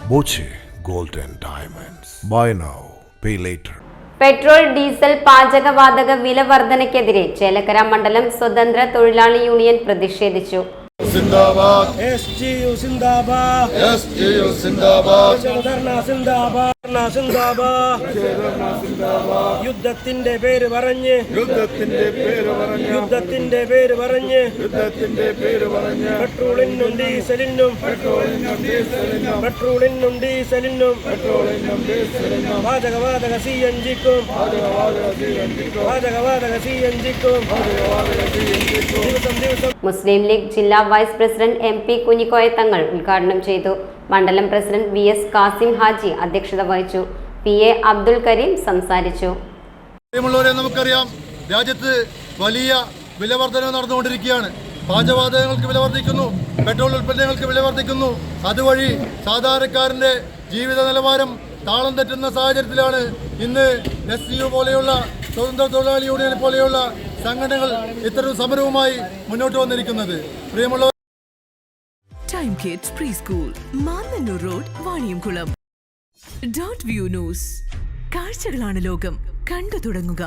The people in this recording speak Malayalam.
Boche Gold and Diamonds. Buy now, pay later. Petrol diesel പാചകവാതക വില വർധനയ്ക്കെതിരെ ചേലക്കര മണ്ഡലം സ്വതന്ത്ര തൊഴിലാളി യൂണിയൻ പ്രതിഷേധിച്ചു. സിന്ദാബാദ് എസ്ജിയു സിന്ദാബാദ് എസ്ജിയു സിന്ദാബാദ് ധർണ സിന്ദാബാദ് സിന്ദാബാദ് യുദ്ധത്തിന്റെ പേര് പറഞ്ഞ് പെട്രോളിനും ഡീസലിനും പാചകവാതക സിഎൻജിക്കും മുസ്ലിം ലീഗ് ജില്ലാ വൈസ് പ്രസിഡന്റ് MP കുഞ്ഞിക്കോയ തങ്ങൾ ഉദ്ഘാടനം ചെയ്തു. മണ്ഡലം പ്രസിഡന്റ് VS കാസിം ഹാജി അധ്യക്ഷത വഹിച്ചു. PA അബ്ദുൽ കരീം സംസാരിച്ചു. നമുക്കറിയാം, രാജ്യത്ത് വലിയ വിലവർധന നടന്നുകൊണ്ടിരിക്കുകയാണ്. പാചകവാതകങ്ങൾക്ക് വില വർദ്ധിക്കുന്നു, പെട്രോൾ ഉൽപ്പന്നങ്ങൾക്ക് വില വർദ്ധിക്കുന്നു. അതുവഴി സാധാരണക്കാരന്റെ ജീവിത നിലവാരം താളം തെറ്റുന്ന സാഹചര്യത്തിലാണ് ഇന്ന് SU പോലെയുള്ള സ്വതന്ത്ര തൊഴിലാളി യൂണിയൻ പോലെയുള്ള സംഘടനകൾ ഇത്തരം സമരവുമായി മുന്നോട്ട് വന്നിരിക്കുന്നത്. പ്രിയമുള്ളവർ, time kids pre school, Mannannur road, Vaniyamkulam. .view news. കാഴ്ചകളാണ് ലോകം, കണ്ടു തുടങ്ങുക.